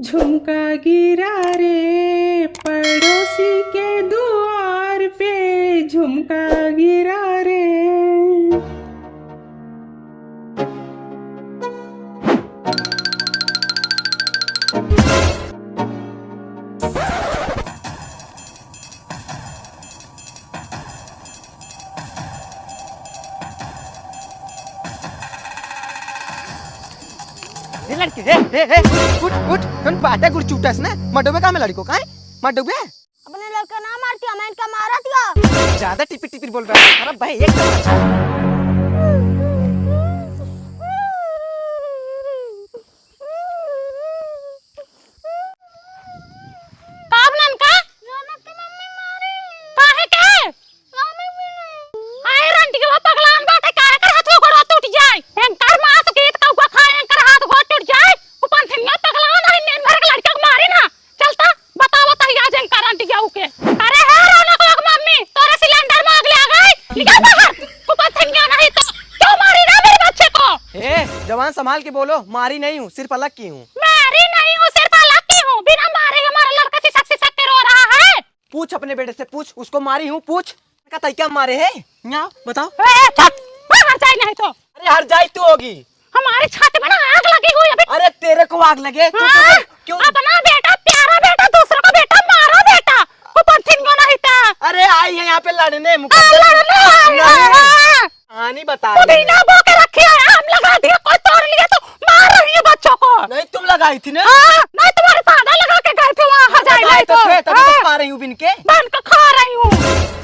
झुमका गिरा रे पड़ोसी के द्वार पे, झुमका गिरा रे। लड़की गुट गुट कौन बात है गुड़ चूटस ने मडो में काम है लड़को का है मडो में अपने लड़का ना मारती मैं इनका मारा दिया। ज्यादा टिपी टिपी बोल रहा है अरे भाई एक तमाचा काबलन का रौनक की मम्मी मारी काहे के मम्मी भी नहीं आए रंटी के पगलान बाटे काहे कर हाथ गोड़ टूट जाए एंकर मास गीत का खाए एंकर हाथ गोड़ टूट जाए कुपन थिनिया पगलान है नेन भर के लड़का को मारी ना चलता बताओ त आज एंकर रंटी जाऊ के अरे है रौनक की मम्मी तोरे सिलेंडर मांग ले आ गई निकल बाहर कुपन थिनिया नहीं तो क्यों मारी ना मेरे बच्चे को। ए जवान संभाल के बोलो मारी नहीं हूँ सिर्फ अलग की हूँ मारी नहीं हूँ सिर्फ अलग की हूँ बिना मारे हमारा लड़का सिसक के रो रहा है। पूछ अपने बेटे से पूछ उसको मारी हूँ पूछ का तरीका मारे है यहाँ बताओ बाहर जाए नहीं तो अरे हर जाए तू होगी हमारे छाते में आग लगी हुई है। अरे तेरे को आग लगे तू क्यों अपना बेटा प्यारा बेटा दूसरा का बेटा मारो बेटा ऊपर थिंगो नहीं था। अरे आई है यहाँ पे लड़ने कहानी बता बिना बो के रखी है आम लगा दिया कोई तोड़ लिया तो मार रही है बच्चों को। नहीं तुम लगाई थी ना नहीं तुम्हारे दादा लगा के गए थे वहाँ हजाई नहीं तो तभी तो खा रही हूँ बिन के बन के खा रही हूँ।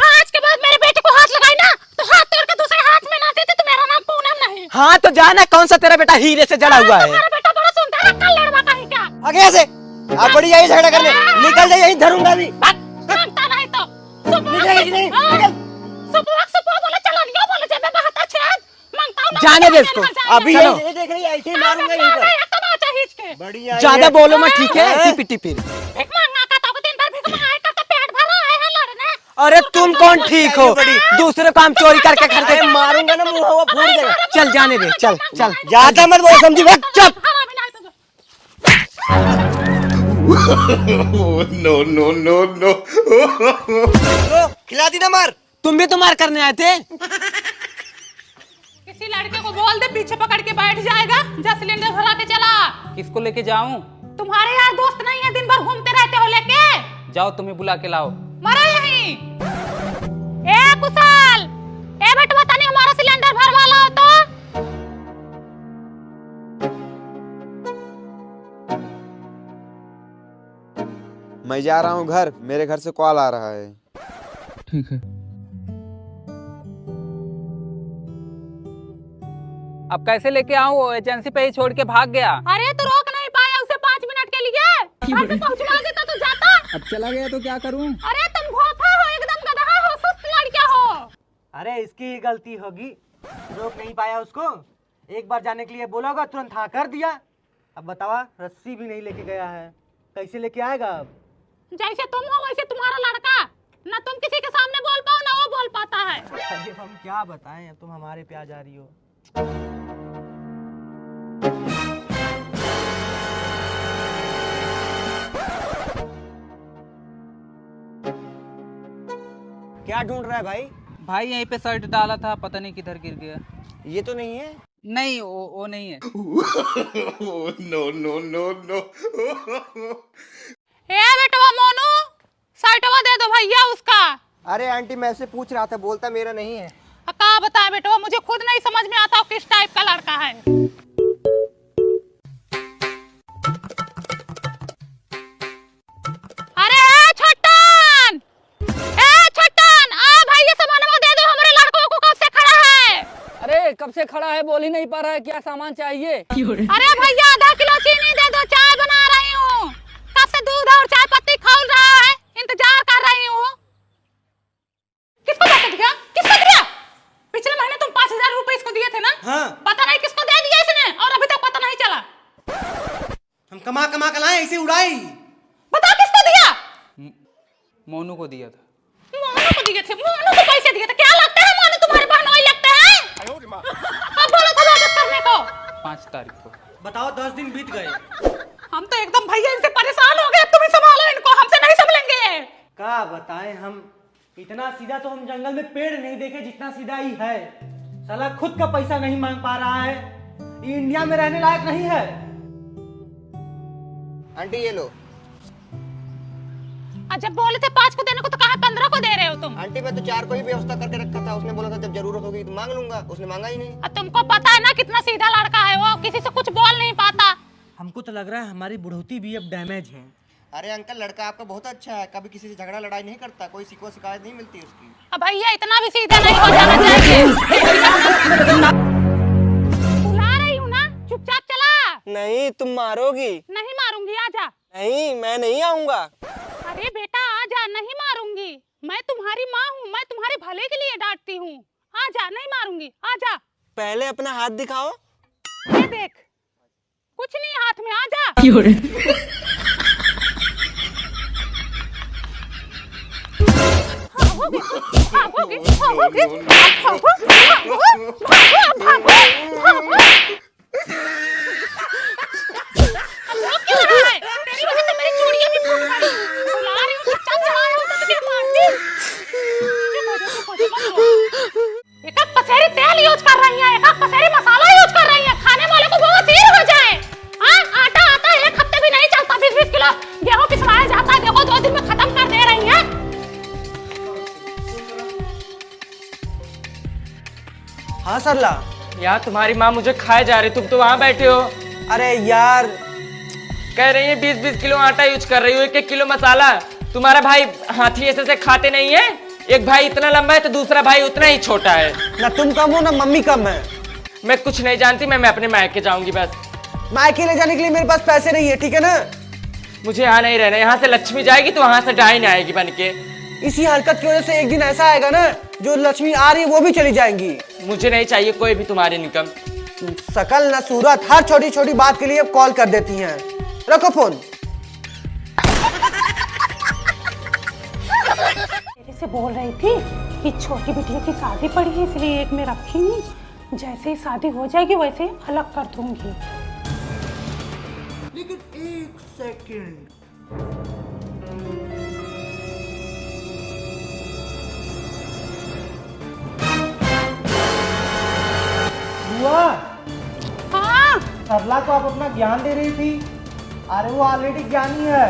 आज के बाद मेरे बेटे को हाथ लगाई ना तो हाथ तोड़ के दूसरे हाथ में ना देते तो मेरा नाम पूनम नहीं। हाँ तो जाना कौन सा तेरा बेटा हीरे से जड़ा हुआ है। तुम्हारा बेटा बड़ा सुंदर है कल लड़वा कहीं क्या आगे से आप बड़ी यही झगड़ा करने निकल जाए यही धरूंगा भी मांगता नहीं तो जाने दे इसको अभी ये देख रही है ऐसे ही मारूंगा यहीं पर बढ़िया ज्यादा बोलो मत ठीक है टिपी टिपी अरे तुम कौन ठीक हो दूसरे काम चोरी करके खरीदे मारूंगा ना मुंह वो फूट जाएगा चल जाने दे चल चल ज्यादा मत बोल समझी वक्त चुप नो नो नो नो खिला दी ना मार तुम भी तो मार करने आए थे। किसी लड़के को बोल दे पीछे पकड़ के बैठ जाएगा जा सिलेंडर भरा के चला। किसको लेके जाऊं? तुम्हारे यार दोस्त नहीं है दिन भर घूमते रहते हो लेके जाओ तुम्हें बुला के लाओ। मरा यहीं। ए कुशाल ए बेटा बता नहीं हमारा सिलेंडर भरवा लाओ तो मैं जा रहा हूँ घर मेरे घर से कॉल आ रहा है। ठीक है। अब कैसे लेके आऊं एजेंसी पे ही छोड़ के भाग गया। अरे तो रोक नहीं पाया उसे 5 मिनट के लिए घर पे पहुंचवा देता तो जाता। अब चला गया तो क्या करूं? अरे तुम भोफा हो एकदम गधा हो सुस्त लड़का हो। अरे इसकी ही गलती होगी रोक नहीं पाया उसको एक बार जाने के लिए बोला होगा तुरंत हाँ कर दिया। अब बतावा रस्सी भी नहीं लेके गया है कैसे लेके आएगा अब। जैसे तुम हो वैसे तुम्हारा लड़का ना तुम किसी के सामने बोल पाओ ना वो बोल पाता है। अरे हम क्या बताएं तुम हमारे पे आ जा रही हो। क्या ढूंढ रहा है भाई? भाई यहीं पे शर्ट डाला था पता नहीं किधर गिर गया। ये तो नहीं है। नहीं वो नहीं है। नो नो नो नो ए बेटवा मोनू शर्टवा दे दो भैया उसका। अरे आंटी मैं से पूछ रहा था बोलता मेरा नहीं है। का बताए बेटवा मुझे खुद नहीं समझ में आता किस टाइप का लड़का है। अरे छट्टन आ भैया सामानवा दे दो हमारे लड़कों को कब से खड़ा है। अरे कब से खड़ा है बोल ही नहीं पा रहा है क्या सामान चाहिए? अरे भैया आधा किलो चीनी दे दो चाय बना रही हूँ कब से दूध और चाय पत्ती खौल रहा है इंतजार कर रही हूँ। किसको दिया पिछले महीने तुम 5000 रुपए इसको दिए थे ना। हाँ। पता नहीं किसको दे दिया इसने और अभी तक पता नहीं चला। हम कमा कमा के लाए ऐसे उड़ाई। बता किसको दिया? मोनू को दिया था। मोनू को दिए थे मोनू को पैसे दिए थे क्या लगता है मोनू तुम्हारे बहनोई लगता है। अब बोलो था वापस करने को 5 तारीख को। बताओ 10 दिन बीत गए। हम तो एकदम भैया इनसे क्या बताएं हम, इतना सीधा तो हम जंगल में पेड़ नहीं देखे जितना सीधा ही है। साला खुद का पैसा नहीं मांग पा रहा है, ये इंडिया में रहने लायक नहीं है। आंटी ये लो। जब बोले थे 5 को देने को तो कहा 15 को दे रहे हो तुम? आंटी मैं तो 4 को ही व्यवस्था करके रखा था, उसने बोला था जब जरूरत होगी तो मांग लूंगा, उसने मांगा ही नहीं। तुमको पता है ना कितना सीधा लड़का है वो, किसी से कुछ बोल नहीं पाता। हमको तो लग रहा है हमारी बुढ़ौती भी अब डैमेज है। अरे अंकल लड़का आपका बहुत अच्छा है, कभी किसी से झगड़ा लड़ाई नहीं करता, कोई शिकवा शिकायत नहीं मिलती उसकी। अब भैया इतना भी सीधा नहीं हो जाना चाहिए। बुला रही हूँ ना, चुपचाप चला। नहीं तुम मारोगी। नहीं मारूंगी, आजा। नहीं मैं नहीं आऊंगा। अरे बेटा आजा, नहीं मारूंगी। मैं तुम्हारी माँ हूँ, मैं तुम्हारे भले के लिए डांटती हूँ। आजा, नहीं मारूंगी, आजा। पहले अपना हाथ दिखाओ। ये देख, कुछ नहीं हाथ में, आजा। तेल यूज कर रही है, पसेरी मसाला यूज कर रही है, खाने वाले को बवासीर हो जाए। आटा आता 1 हफ्ते भी नहीं चलता, 20-20 किलो गेहूं पिसवाया जाता है, देखो 2 दिन में खत्म कर दे रही है। हाँ सरला। यार तुम्हारी माँ मुझे खाए जा रही, तुम तो वहाँ बैठे हो। अरे यार कह रही है 20-20 किलो आटा यूज कर रही हो, 1-1 किलो मसाला। तुम्हारा भाई हाथी ऐसे खाते नहीं है, एक भाई इतना लंबा है तो दूसरा भाई उतना ही छोटा है। ना तुम कम हो ना मम्मी कम है। मैं कुछ नहीं जानती, मैं अपने मायके जाऊंगी बस। मायके ले जाने के लिए मेरे पास पैसे नहीं है, ठीक है ना। मुझे यहाँ नहीं रहना, यहाँ से लक्ष्मी जाएगी तो वहाँ से डाइन आएगी बन के। इसी हरकत की वजह से एक दिन ऐसा आएगा ना, जो लक्ष्मी आ रही है वो भी चली जाएंगी। मुझे नहीं चाहिए कोई भी तुम्हारी इनकम। शकल न सूरत, हर छोटी छोटी बात के लिए कॉल कर देती हैं। रखो फोन। मेरे से बोल रही थी कि छोटी बिटिया की शादी पड़ी है इसलिए एक में रखी हूँ, जैसे ही शादी हो जाएगी वैसे ही अलग कर दूंगी। लेकिन 1 सेकंड, बुआ, हाँ सरला को आप अपना ज्ञान दे रही थी। अरे वो ऑलरेडी ज्ञानी है,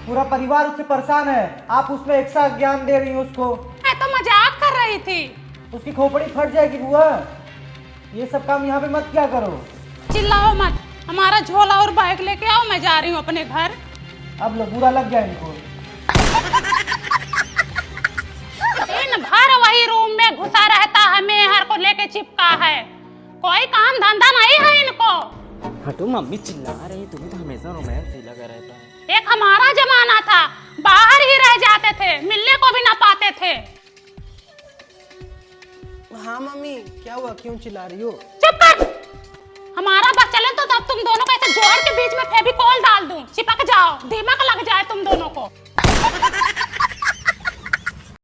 पूरा परिवार उससे परेशान है, आप उसमें एक्स्ट्रा ज्ञान दे रही हो उसको। मैं तो मजाक कर रही थी। उसकी खोपड़ी फट जाएगी बुआ, ये सब काम यहाँ पे मत क्या करो। चिल्लाओ मत, हमारा झोला और बैग लेके आओ, मैं जा रही हूँ अपने घर। अब लो बुरा लग गया इनको। दिन भर वही रूम में घुसा रहता है, मेहर को लेके चिपका है, कोई काम धंधा नहीं है इनको। हटो मम्मी, चिल्ला रही, तुम्हें तो हमेशा रोमांस ही लगा रहता है। एक हमारा जमाना था, बाहर ही रह जाते थे, मिलने को भी ना पाते थे। हाँ मम्मी क्या हुआ, क्यों चिल्ला रही हो? चुप कर। हमारा बस चले तो तब तुम दोनों को ऐसे जोड़ के बीच में फेविकोल डाल दूं, चिपक जाओ, दिमाग लग जाए तुम दोनों को।